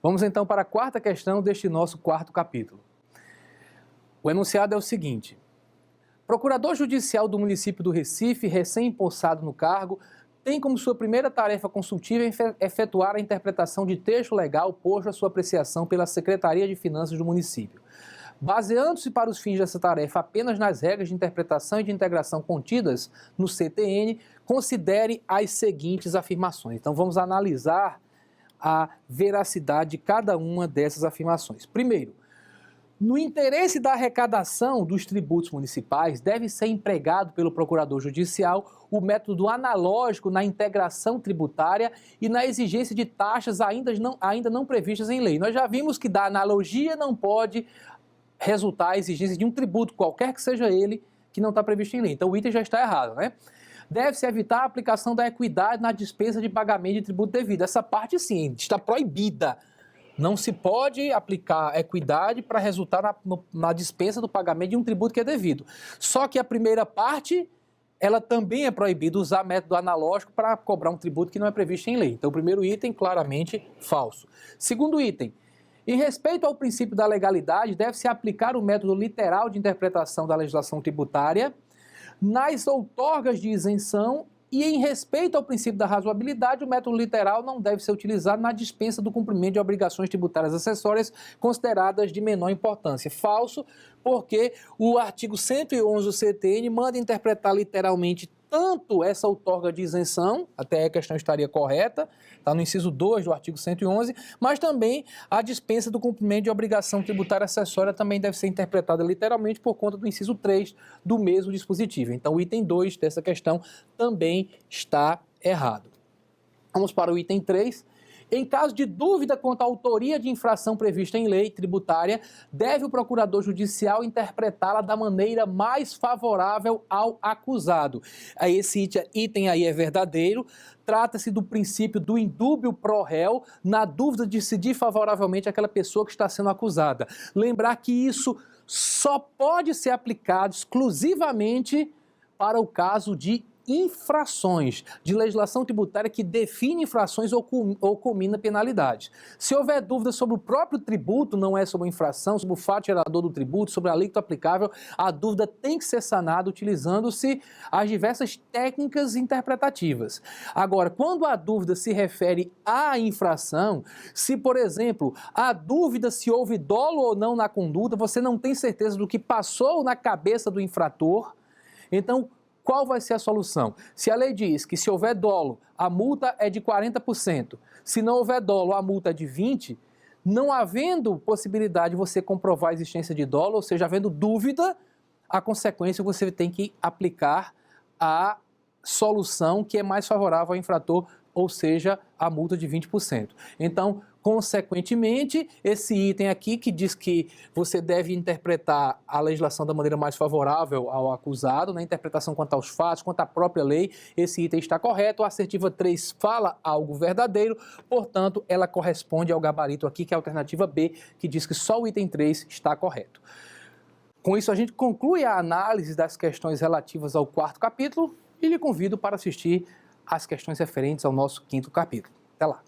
Vamos então para a quarta questão deste nosso quarto capítulo. O enunciado é o seguinte: procurador judicial do município do Recife, recém-empossado no cargo, tem como sua primeira tarefa consultiva efetuar a interpretação de texto legal posto à sua apreciação pela Secretaria de Finanças do município. Baseando-se para os fins dessa tarefa apenas nas regras de interpretação e de integração contidas no CTN, considere as seguintes afirmações. Então vamos analisar a veracidade de cada uma dessas afirmações. Primeiro, no interesse da arrecadação dos tributos municipais, deve ser empregado pelo procurador judicial o método analógico na integração tributária e na exigência de taxas ainda não previstas em lei. Nós já vimos que da analogia não pode resultar a exigência de um tributo, qualquer que seja ele, que não está previsto em lei. Então o item já está errado, né? Deve-se evitar a aplicação da equidade na dispensa de pagamento de tributo devido. Essa parte, sim, está proibida. Não se pode aplicar equidade para resultar na dispensa do pagamento de um tributo que é devido. Só que a primeira parte, ela também é proibida usar método analógico para cobrar um tributo que não é previsto em lei. Então, o primeiro item, claramente falso. Segundo item, em respeito ao princípio da legalidade, deve-se aplicar o método literal de interpretação da legislação tributária nas outorgas de isenção. E em respeito ao princípio da razoabilidade, o método literal não deve ser utilizado na dispensa do cumprimento de obrigações tributárias acessórias consideradas de menor importância. Falso, porque o artigo 111 do CTN manda interpretar literalmente tanto essa outorga de isenção, até a questão estaria correta, está no inciso 2 do artigo 111, mas também a dispensa do cumprimento de obrigação tributária acessória também deve ser interpretada literalmente por conta do inciso 3 do mesmo dispositivo. Então o item 2 dessa questão também está errado. Vamos para o item 3. Em caso de dúvida quanto à autoria de infração prevista em lei tributária, deve o procurador judicial interpretá-la da maneira mais favorável ao acusado. Esse item aí é verdadeiro. Trata-se do princípio do indúbio pro réu, na dúvida de decidir favoravelmente àquela pessoa que está sendo acusada. Lembrar que isso só pode ser aplicado exclusivamente para o caso de infrações de legislação tributária que define infrações ou comina penalidades. Se houver dúvida sobre o próprio tributo, não é sobre a infração, sobre o fato gerador do tributo, sobre a alíquota aplicável, a dúvida tem que ser sanada utilizando-se as diversas técnicas interpretativas. Agora, quando a dúvida se refere à infração, se, por exemplo, a dúvida se houve dolo ou não na conduta, você não tem certeza do que passou na cabeça do infrator, então qual vai ser a solução? Se a lei diz que se houver dolo, a multa é de 40%, se não houver dolo, a multa é de 20%, não havendo possibilidade de você comprovar a existência de dolo, ou seja, havendo dúvida, a consequência você tem que aplicar a solução que é mais favorável ao infrator, ou seja, a multa de 20%. Então, consequentemente, esse item aqui que diz que você deve interpretar a legislação da maneira mais favorável ao acusado, na interpretação quanto aos fatos, quanto à própria lei, esse item está correto. A assertiva 3 fala algo verdadeiro, portanto, ela corresponde ao gabarito aqui, que é a alternativa B, que diz que só o item 3 está correto. Com isso, a gente conclui a análise das questões relativas ao quarto capítulo e lhe convido para assistir às questões referentes ao nosso quinto capítulo. Até lá!